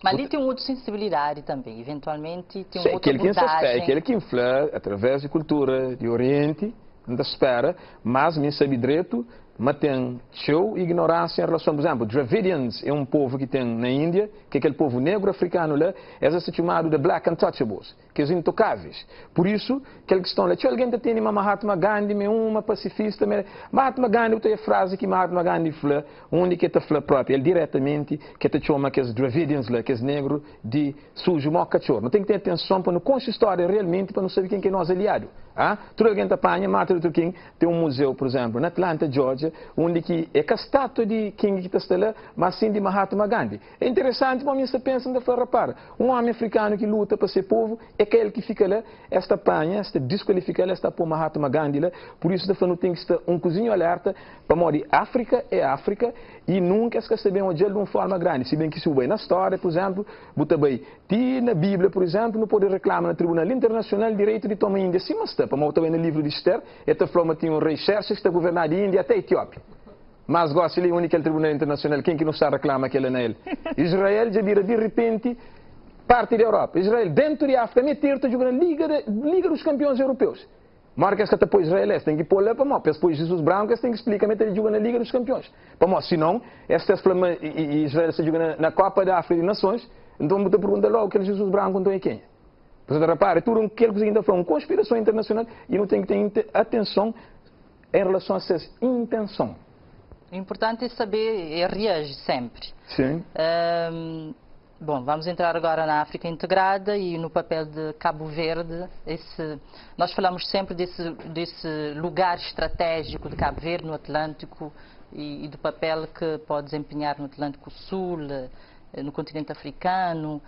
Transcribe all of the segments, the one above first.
Mas ali tem uma outra sensibilidade também, eventualmente tem uma Sim, outra abordagem. aquele que infla através de cultura de Oriente, não espera, mas me sabe direito, mas tem show e ignorância em relação, por exemplo, Dravidians é um povo que tem na Índia, que é aquele povo negro africano lá, é chamado de Black Untouchables, que é os intocáveis. Por isso, aquela questão lá, se alguém tem uma Mahatma Gandhi, uma pacifista, Mahatma Gandhi, tem a frase que Mahatma Gandhi falou, onde que está falando próprio, ele diretamente, que está chama que os Dravidians lá, que é negro de sujo, mau cachorro. Não tem que ter atenção para não conhecer a história realmente, para não saber quem que é nosso aliado. Ah? Tudo alguém apanha, Martin Luther King, tem um museu, por exemplo, na Atlanta, Georgia, onde que é a estátua de King que está lá, mas sim de Mahatma Gandhi. É interessante, mas você pensa, ainda fala, repara, um homem africano que luta para ser povo, é aquele que fica lá, esta apanha, esta desqualifica, esta por Mahatma Gandhi lá, por isso não tem que estar um cozinho alerta, para morrer, África é África, e nunca se saber onde de uma forma grande, se bem que se bem na história, por exemplo, bota bem, na Bíblia, por exemplo, não pode reclamar no Tribunal Internacional de Direito de Tomar Índia, sim, mas está, para também no livro de Esther, esta forma tinha um rei Xerxes que está governando a Índia até a Etiópia. Mas gosta de único Tribunal Internacional, quem que não está reclama aquele nele? Israel já vira de repente parte da Europa. Israel dentro de África, meter-te jogando na Liga dos Campeões Europeus. Marca essa para Israel, tem que pôr lá para nós. Depois Jesus Branco tem que explicar meter jogar na Liga dos Campeões. Para nós, senão, esta flama e Israel se joga na Copa da África de Nações, então você pergunta logo que Jesus Branco não é quem? Você repara, tudo aquilo que ainda foi uma conspiração internacional e não tem que ter atenção em relação a essa intenção. O importante é saber reagir sempre. Sim. Bom, vamos entrar agora na África integrada e no papel de Cabo Verde. Nós falamos sempre desse lugar estratégico de Cabo Verde no Atlântico e do papel que pode desempenhar no Atlântico Sul, no continente africano.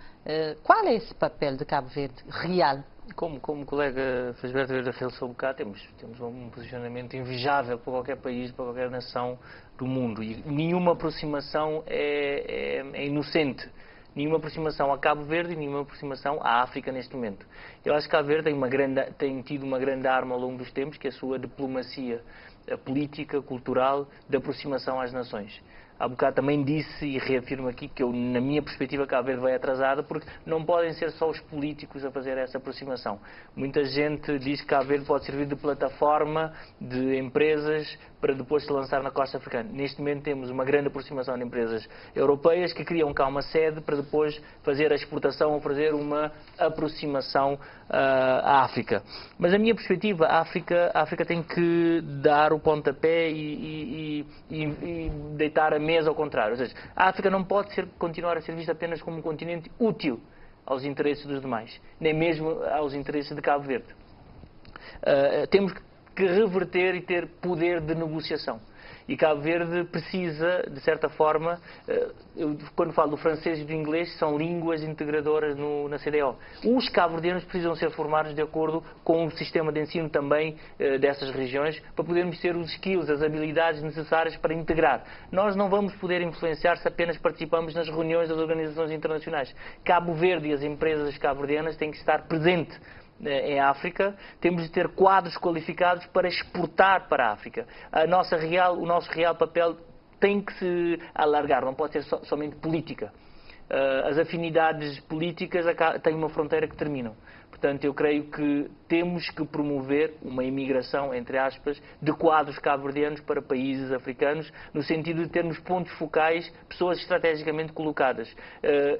Qual é esse papel de Cabo Verde real? Como o colega Felisberto Vieira realçou um bocado, temos um posicionamento invejável para qualquer país, para qualquer nação do mundo. E nenhuma aproximação é inocente. Nenhuma aproximação a Cabo Verde e nenhuma aproximação à África neste momento. Eu acho que Cabo Verde tem tido uma grande arma ao longo dos tempos, que é a sua diplomacia política, cultural, de aproximação às nações. Há bocado também disse e reafirmo aqui que na minha perspectiva, Cabo Verde vai atrasada porque não podem ser só os políticos a fazer essa aproximação. Muita gente diz que Cabo Verde pode servir de plataforma de empresas para depois se lançar na costa africana. Neste momento temos uma grande aproximação de empresas europeias que criam cá uma sede para depois fazer a exportação ou fazer uma aproximação à África. Mas a minha perspectiva, a África tem que dar o pontapé e deitar a mesa ao contrário. Ou seja, a África não pode continuar a ser vista apenas como um continente útil aos interesses dos demais, nem mesmo aos interesses de Cabo Verde. Temos que reverter e ter poder de negociação. E Cabo Verde precisa, de certa forma, quando falo do francês e do inglês, são línguas integradoras na CDO. Os cabo-verdianos precisam ser formados de acordo com o sistema de ensino também dessas regiões, para podermos ter os skills, as habilidades necessárias para integrar. Nós não vamos poder influenciar se apenas participamos nas reuniões das organizações internacionais. Cabo Verde e as empresas cabo-verdianas têm que estar presentes em África, temos de ter quadros qualificados para exportar para a África. O nosso real papel tem que se alargar, não pode ser somente política. As afinidades políticas têm uma fronteira que terminam. Portanto, eu creio que temos que promover uma imigração, entre aspas, de quadros cabo-verdianos para países africanos, no sentido de termos pontos focais, pessoas estrategicamente colocadas.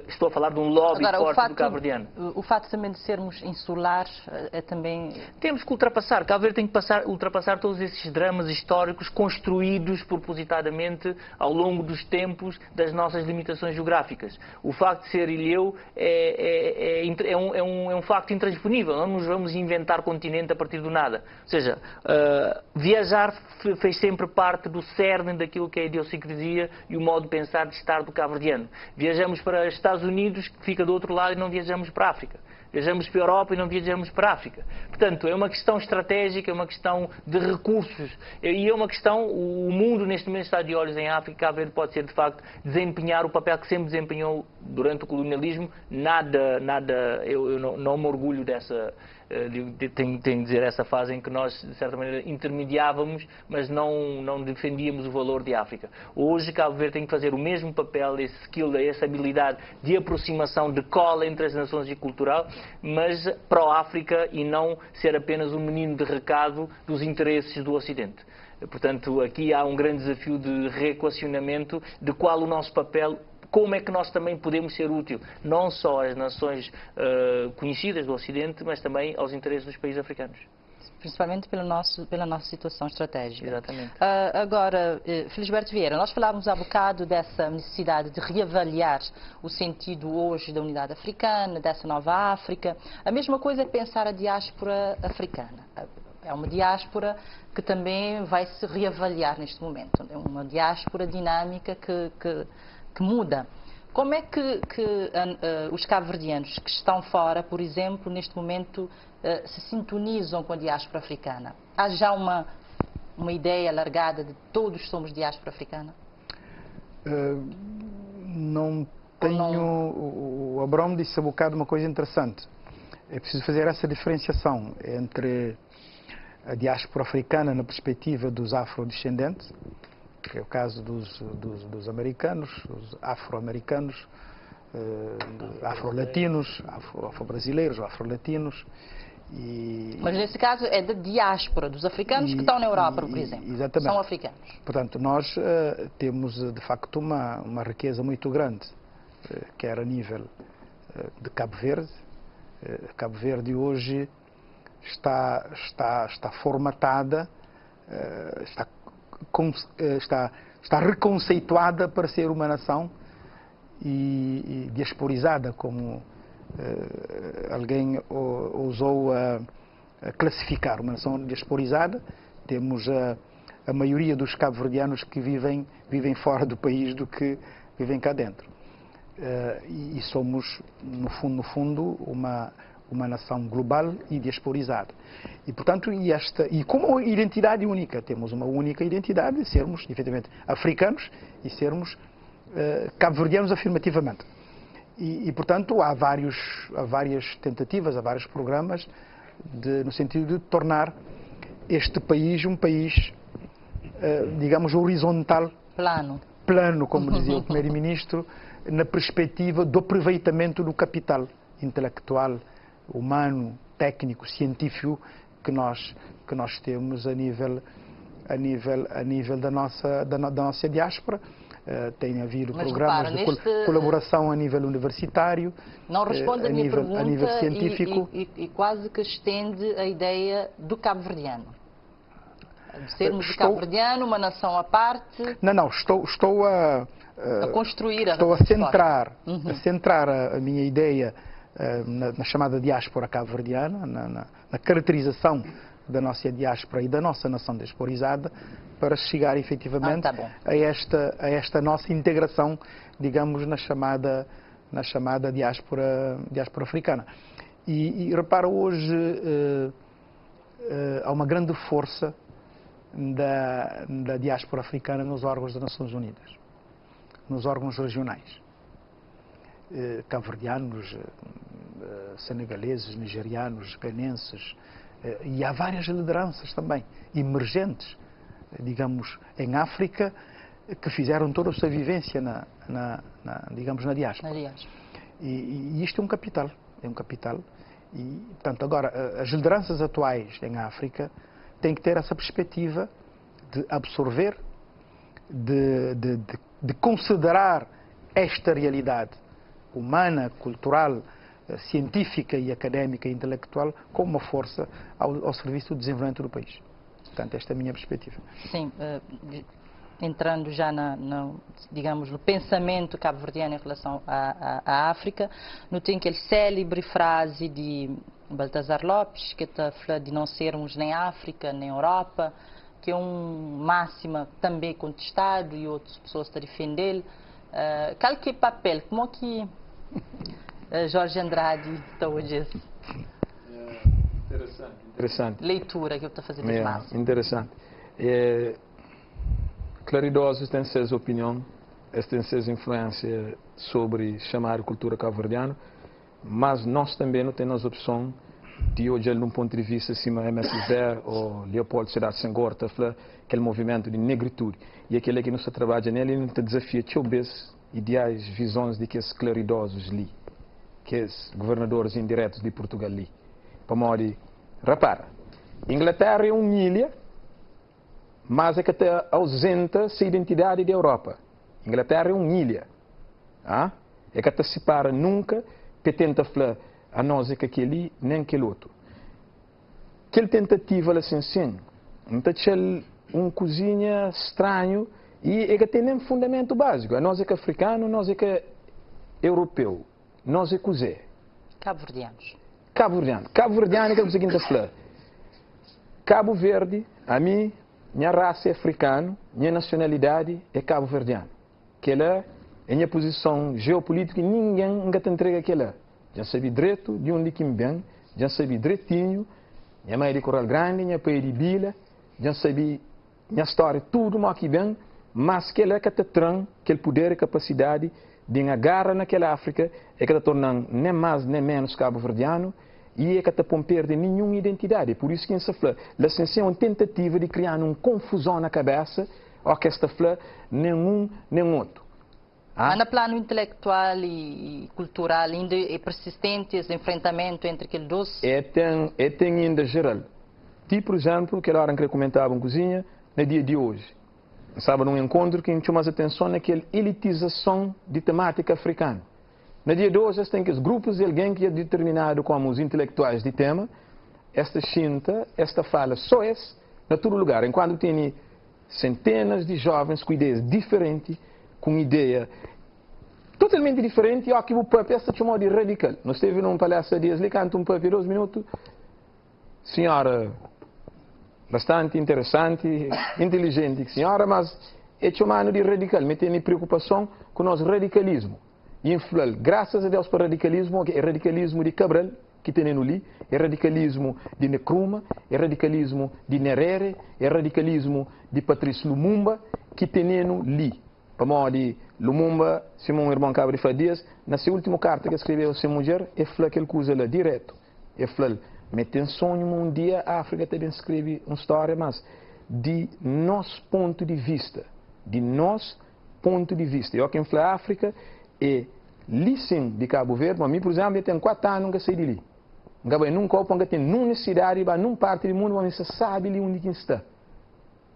Estou a falar de um lobby forte do cabo-verdiano. O fato também de sermos insulares é também... Temos que ultrapassar. Cabo Verde tem que ultrapassar todos esses dramas históricos construídos propositadamente ao longo dos tempos das nossas limitações geográficas. O facto de ser ilhéu é um facto intransponível. Não nos vamos inventar continente a partir do nada. Ou seja, viajar fez sempre parte do cerne daquilo que é a idiosincrasia e o modo de pensar de estar do cabo-verdiano. Viajamos para os Estados Unidos, que fica do outro lado, e não viajamos para a África. Viajamos para a Europa e não viajamos para a África. Portanto, é uma questão estratégica, é uma questão de recursos e é uma questão, o mundo neste momento está de olhos em África. Cabo Verde pode ser, de facto, desempenhar o papel que sempre desempenhou durante o colonialismo. Eu não me orgulho dessa, tenho de dizer, essa fase em que nós, de certa maneira, intermediávamos, mas não defendíamos o valor de África. Hoje, Cabo Verde tem que fazer o mesmo papel, esse skill, essa habilidade de aproximação, de cola entre as nações e cultural, mas pró-África e não ser apenas um menino de recado dos interesses do Ocidente. Portanto, aqui há um grande desafio de reequacionamento de qual o nosso papel, como é que nós também podemos ser útil, não só às nações conhecidas do Ocidente, mas também aos interesses dos países africanos. Principalmente pela nossa situação estratégica. Exatamente. Agora, Felisberto Vieira, nós falávamos há bocado dessa necessidade de reavaliar o sentido hoje da unidade africana, dessa nova África. A mesma coisa é pensar a diáspora africana. É uma diáspora que também vai se reavaliar neste momento. É uma diáspora dinâmica que muda. Como é que os cabo-verdianos que estão fora, por exemplo, neste momento, se sintonizam com a diáspora africana? Há já uma ideia alargada de todos somos diáspora africana? Não tenho... O Abrão disse há bocado uma coisa interessante. É preciso fazer essa diferenciação entre a diáspora africana na perspectiva dos afrodescendentes, que é o caso dos americanos, os afro-americanos, afro-latinos, afro-brasileiros, afro-latinos. Mas nesse caso é da diáspora, dos africanos que estão na Europa, por exemplo. Exatamente. São africanos. Portanto, nós temos de facto uma riqueza muito grande, quer a nível de Cabo Verde. Cabo Verde hoje está formatada, está reconceituada para ser uma nação e diasporizada, como alguém ousou classificar, uma nação diasporizada. Temos a maioria dos cabo-verdianos que vivem fora do país do que vivem cá dentro. E somos, no fundo, uma nação global e diasporizada. E, portanto, e como identidade única, temos uma única identidade de sermos, efetivamente, africanos e sermos cabo-verdianos afirmativamente. E, portanto, há várias tentativas, há vários programas no sentido de tornar este país um país, digamos, horizontal. Plano, como dizia o primeiro-ministro, na perspectiva do aproveitamento do capital intelectual, humano, técnico, científico que nós temos a nível da nossa diáspora. Tem havido programas de colaboração a nível universitário, não responde a minha pergunta, a nível científico. E quase que estende a ideia do cabo-verdiano. De sermos de cabo-verdiano, uma nação à parte. Não, estou a construir estou a centrar a minha ideia na chamada diáspora cabo-verdiana, na caracterização da nossa diáspora e da nossa nação diasporizada, para chegar efetivamente a esta nossa integração, digamos, na chamada diáspora africana. E repara, hoje há uma grande força da diáspora africana nos órgãos das Nações Unidas, nos órgãos regionais. Cabo-verdianos, senegaleses, nigerianos, ganenses, e há várias lideranças também, emergentes, digamos, em África, que fizeram toda a sua vivência digamos, na diáspora. E isto é um capital, E, portanto, agora, as lideranças atuais em África têm que ter essa perspectiva de absorver, de considerar esta realidade humana, cultural, científica e académica e intelectual como uma força ao serviço do desenvolvimento do país. Portanto, esta é a minha perspectiva. Sim, entrando já digamos, no pensamento cabo-verdiano em relação à África, não tem aquela célebre frase de Baltazar Lopes, que está falando de não sermos nem África, nem Europa, que é um máxima também contestado e outras pessoas estão a defender. Qual que é o papel? Como que Jorge Andrade está hoje. Interessante. Leitura que eu estou fazendo de massa. Interessante. Claridosos têm suas opiniões, têm suas influências sobre chamar a cultura cabo-verdiana, mas nós também não temos opção de olhar de um ponto de vista acima MSV ou Leopoldo Sédar Senghor, aquele movimento de negritude. E aquele que nós trabalhamos nele, ele desafia talvez ideais, visões de que os claridosos ali, que os governadores indiretos de Portugal ali. Para modo, repara, Inglaterra é uma ilha, mas é que está ausenta a identidade da Europa. Inglaterra é uma ilha. É que está separa nunca, que tenta falar a nós é que aquele nem aquele outro. Aquela tentativa assim, então uma cozinha estranho e é que tem nem fundamento básico. A nós é que africano, nós é que europeu, nós é que Zé. Cabo-verdianos. Cabo-verdiano é que é o seguinte a falar. Cabo Verde, a mim, minha raça é africana, minha nacionalidade é cabo-verdiano. Aquela é minha posição geopolítica e ninguém ainda te entrega aquela. Já sabia direito de onde que me vem, já sabia direitinho, minha mãe é de Coral Grande, minha pai é de Bila, já sabia minha história, tudo mal que vem, mas que ele é que te traz, aquele poder e capacidade de agarrar naquela África, é que te torna nem mais nem menos cabo-verdiano, e é que te põe perder nenhuma identidade. Por isso que se fala, a ciência é uma tentativa de criar uma confusão na cabeça, ou que esta fala, nenhum outro. Mas no plano intelectual e cultural ainda é persistente esse enfrentamento entre aqueles dois? Tem ainda geral. Tipo, por exemplo, que hora que eu comentava em cozinha, no dia de hoje. Sabe, num encontro que chama mais atenção naquela elitização de temática africana. No dia de hoje, tem que os grupos de alguém que é determinado como os intelectuais de tema, esta chinta, esta fala só é em todo lugar, enquanto tem centenas de jovens com ideias diferentes, com ideia totalmente diferente, e que o papo esta chamou de radical. Nós esteve num palestra de dias, canta um papo de 2 minutos, senhora bastante interessante, inteligente, senhora, mas é chamado de radical, me tem preocupação com o nosso radicalismo. E influir, graças a Deus para o radicalismo, que é radicalismo de Cabral, que tem no ali, é radicalismo de Nkrumah, é radicalismo de Nyerere, é radicalismo de Patrice Lumumba, que tem no ali. Para modo de Lumumba, Simão Irmão Cabra de Fadias, na sua última carta que escreveu a sua mulher, é falar aquela coisa lá direto. É falar, me tem sonho um dia a África também escreve uma história, mas de nosso ponto de vista. De nosso ponto de vista. Eu quem fala África é licem de Cabo Verde, mas mim, por exemplo, eu tenho 4 anos que saí de ali. Nunca tem nenhuma cidade, numa parte do mundo, mas você sabe ali onde está.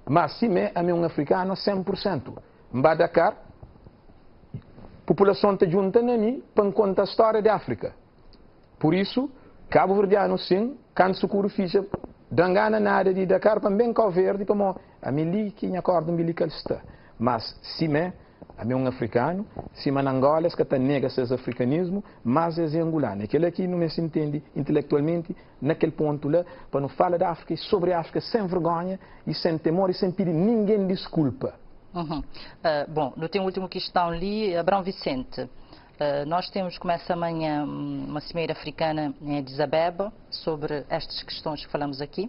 Mas se é um africano 100%. Em Dakar, a população está junta na mim para contar a história da África. Por isso, Cabo Verdeano sim, quando se cura ficha, dangana nada de Dakar, para bem Cabo Verde, para a mim que me acorda umbilical está. Mas se a mim um africano, se na Angola que está nega seus africanismo, mas é angolano. Aquele aqui não se entende intelectualmente naquele ponto lá, para não falar da África e sobre a África sem vergonha e sem temor e sem pedir ninguém desculpa. Bom, no teu último questão ali, Abrão Vicente, nós começa amanhã uma cimeira africana em Addis Abeba sobre estas questões que falamos aqui.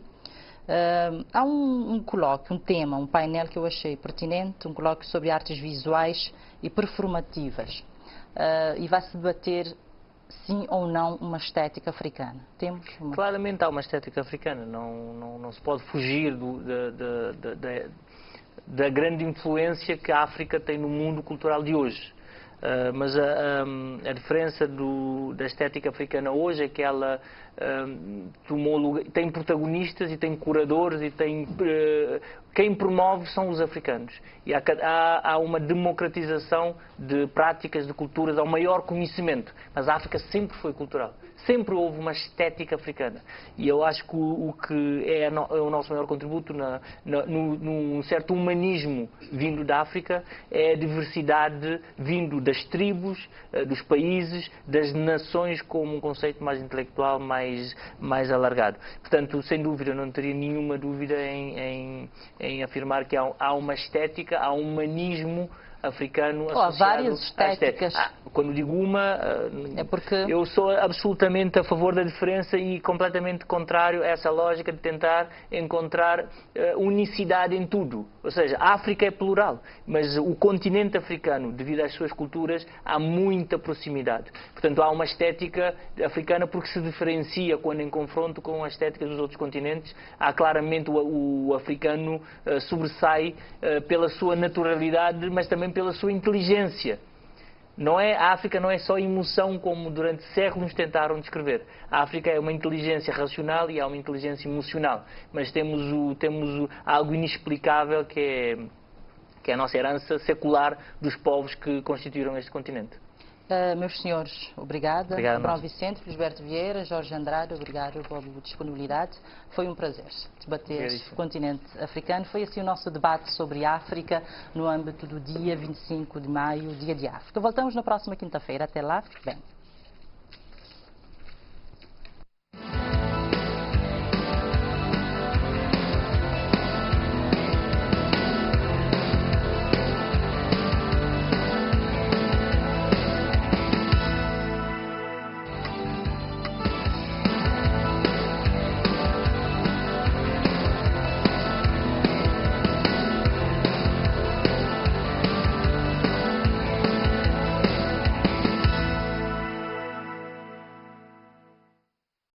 Há um colóquio, um tema, um painel que eu achei pertinente, um colóquio sobre artes visuais e performativas. E vai-se debater sim ou não uma estética africana. Temos uma... Claramente há uma estética africana, não se pode fugir da grande influência que a África tem no mundo cultural de hoje. Mas a diferença da estética africana hoje é que ela tomou lugar, tem protagonistas e tem curadores e tem quem promove são os africanos. E há uma democratização de práticas, de culturas, há um maior conhecimento. Mas a África sempre foi cultural. Sempre houve uma estética africana. E eu acho que o que é o nosso maior contributo num certo humanismo vindo da África é a diversidade vindo das tribos, dos países, das nações como um conceito mais intelectual, mais alargado. Portanto, sem dúvida, não teria nenhuma dúvida em afirmar que há uma estética, há um humanismo africano Há associado várias à estéticas. Quando digo uma, É porque eu sou absolutamente a favor da diferença e completamente contrário a essa lógica de tentar encontrar unicidade em tudo. Ou seja, a África é plural, mas o continente africano, devido às suas culturas, há muita proximidade. Portanto, há uma estética africana porque se diferencia quando em confronto com a estética dos outros continentes. Há claramente o africano sobressai pela sua naturalidade, mas também pela sua inteligência. A África não é só emoção como durante séculos tentaram descrever. A África é uma inteligência racional e há uma inteligência emocional. Mas temos algo inexplicável que é a nossa herança secular dos povos que constituíram este continente. Meus senhores, obrigada. Obrigado, Abrão Vicente, Felisberto Vieira, Jorge Andrade, obrigado pela disponibilidade. Foi um prazer debater o continente africano. Foi assim o nosso debate sobre a África no âmbito do dia 25 de maio, Dia de África. Voltamos na próxima quinta-feira. Até lá, fique bem.